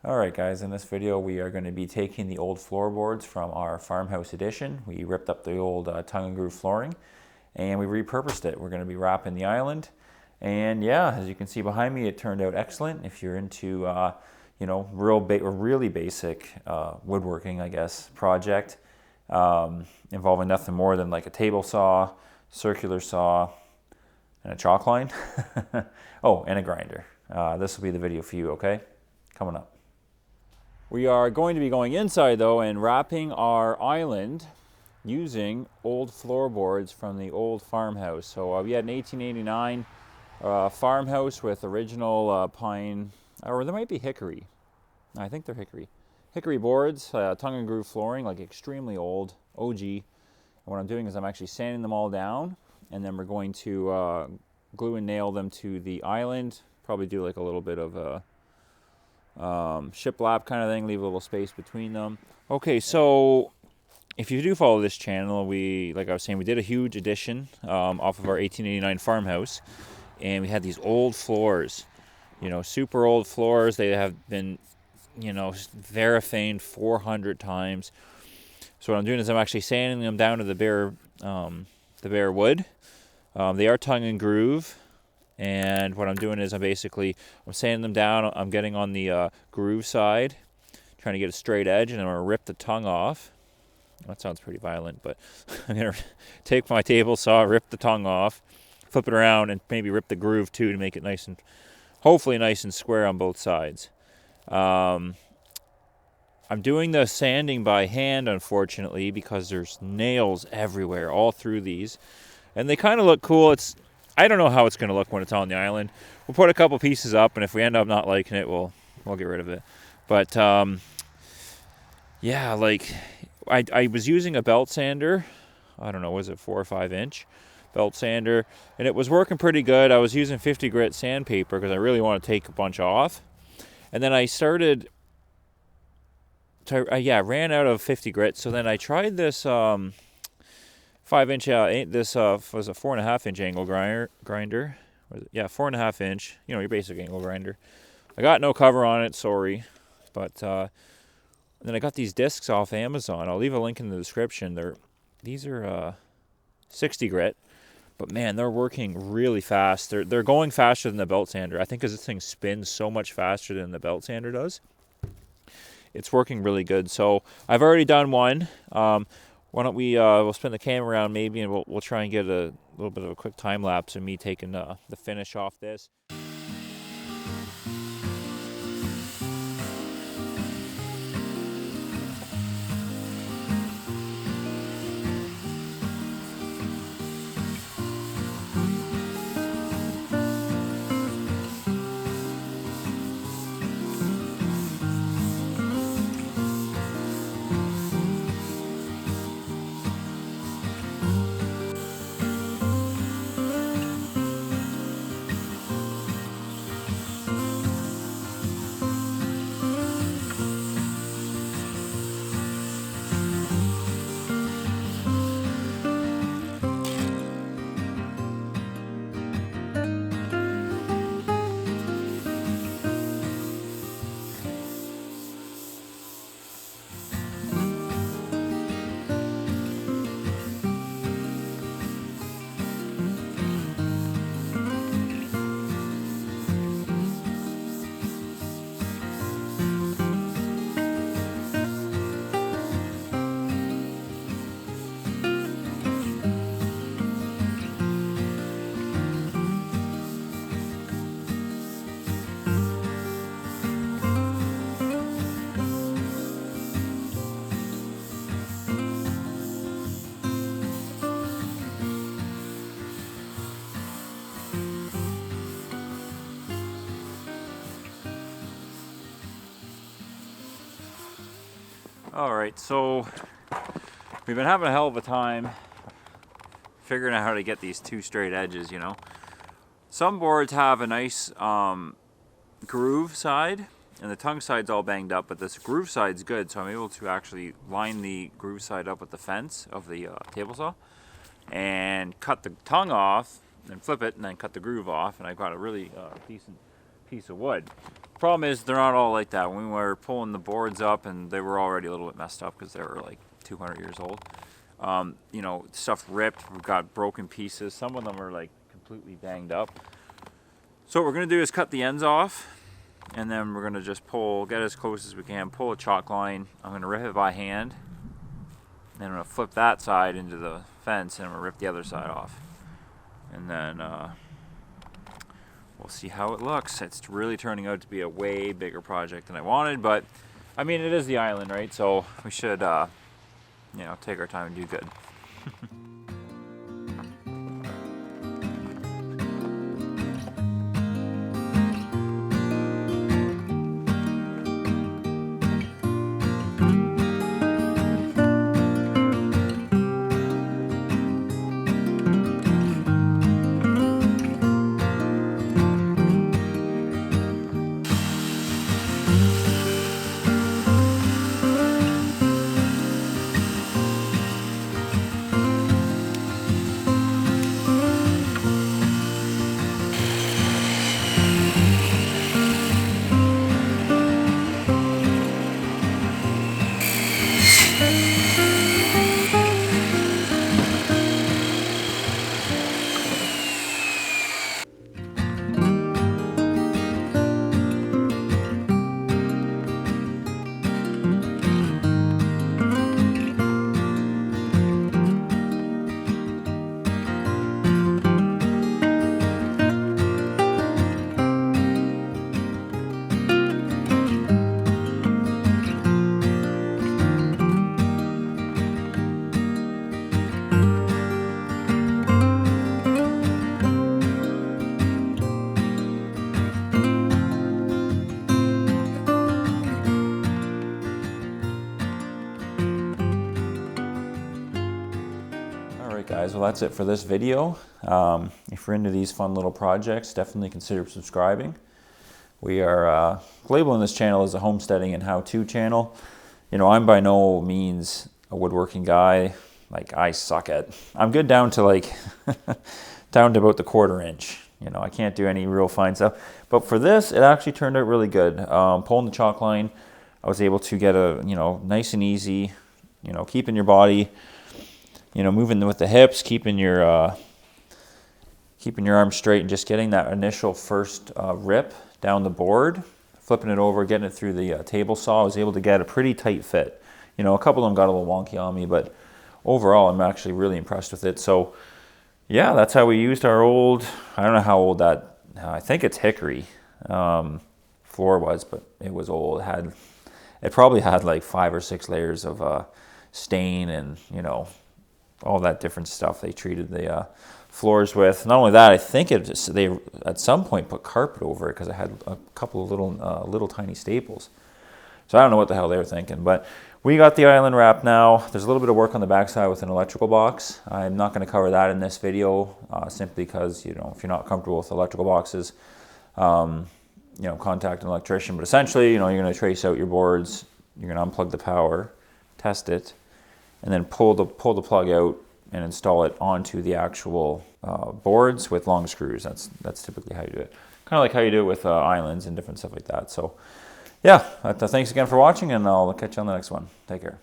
Alright guys, in this video we are going to be taking the old floorboards from our farmhouse edition. We ripped up the old tongue and groove flooring and we repurposed it. We're going to be wrapping the island, and yeah, as you can see behind me, it turned out excellent. If you're into really basic woodworking, I guess, project involving nothing more than like a table saw, circular saw, and a chalk line. Oh, and a grinder. This will be the video for you, okay? Coming up. We are going to be going inside though and wrapping our island using old floorboards from the old farmhouse. So we had an 1889 farmhouse with original pine, or there might be hickory. I think they're hickory. Hickory boards, tongue and groove flooring, like extremely old, OG. And what I'm doing is I'm actually sanding them all down, and then we're going to glue and nail them to the island. Probably do like a little bit of a shiplap kind of thing, leave a little space between them. Okay, so if you do follow this channel, like I was saying, we did a huge addition off of our 1889 farmhouse, and we had these old floors, super old floors. They have been, verifaned 400 times. So what I'm doing is I'm actually sanding them down to the bare wood. They are tongue and groove. And what I'm doing is I'm sanding them down. I'm getting on the groove side, trying to get a straight edge, and I'm going to rip the tongue off. That sounds pretty violent, but I'm going to take my table saw, rip the tongue off, flip it around, and maybe rip the groove too to make it hopefully nice and square on both sides. I'm doing the sanding by hand, unfortunately, because there's nails everywhere all through these. And they kind of look cool. I don't know how it's going to look when it's on the island. We'll put a couple pieces up, and if we end up not liking it, we'll get rid of it. But yeah, like I was using a belt sander. I don't know, was it 4 or 5 inch belt sander, and it was working pretty good. I was using 50 grit sandpaper because I really want to take a bunch off. And then I started ran out of 50 grit. So then I tried this 5 inch, this was a 4.5 inch angle grinder. 4.5 inch, your basic angle grinder. I got no cover on it, sorry. But then I got these discs off Amazon. I'll leave a link in the description. These are 60 grit, but man, they're working really fast. They're going faster than the belt sander. I think because this thing spins so much faster than the belt sander does. It's working really good. So I've already done one. Why don't we'll spin the camera around maybe, and we'll try and get a little bit of a quick time lapse of me taking the finish off this. Alright, so we've been having a hell of a time figuring out how to get these two straight edges, Some boards have a nice groove side, and the tongue side's all banged up, but this groove side's good, so I'm able to actually line the groove side up with the fence of the table saw and cut the tongue off and flip it and then cut the groove off, and I've got a really decent piece of wood. Problem is, they're not all like that. When we were pulling the boards up, and they were already a little bit messed up because they were like 200 years old. You know, stuff ripped, we've got broken pieces. Some of them are like completely banged up. So what we're gonna do is cut the ends off, and then we're gonna just get as close as we can, pull a chalk line. I'm gonna rip it by hand. Then I'm gonna flip that side into the fence, and I'm gonna rip the other side off. And then we'll see how it looks. It's really turning out to be a way bigger project than I wanted, but I mean, it is the island, right? So we should, you know, take our time and do good. Guys, well, that's it for this video. If you're into these fun little projects, definitely consider subscribing. We are labeling this channel as a homesteading and how-to channel. You know, I'm by no means a woodworking guy. Like, I suck at, I'm good down to like down to about the 1/4 inch. You know, I can't do any real fine stuff, but for this it actually turned out really good. Pulling the chalk line, I was able to get a, you know, nice and easy, you know, keeping your body, you know, moving with the hips, keeping your arms straight, and just getting that initial first rip down the board, flipping it over, getting it through the table saw. I was able to get a pretty tight fit. You know, a couple of them got a little wonky on me, but overall I'm actually really impressed with it. So yeah, that's how we used our old, I don't know how old that, I think it's hickory floor was, but it was old. It probably had like 5 or 6 layers of stain and, you know, all that different stuff they treated the floors with. Not only that, I think they at some point put carpet over it because it had a couple of little tiny staples. So I don't know what the hell they were thinking, but we got the island wrapped now. There's a little bit of work on the backside with an electrical box. I'm not going to cover that in this video, simply because, you know, if you're not comfortable with electrical boxes, you know, contact an electrician. But essentially, you know, you're going to trace out your boards, you're going to unplug the power, test it, and then pull the plug out and install it onto the actual boards with long screws. That's typically how you do it. Kind of like how you do it with islands and different stuff like that. So yeah, thanks again for watching, and I'll catch you on the next one. Take care.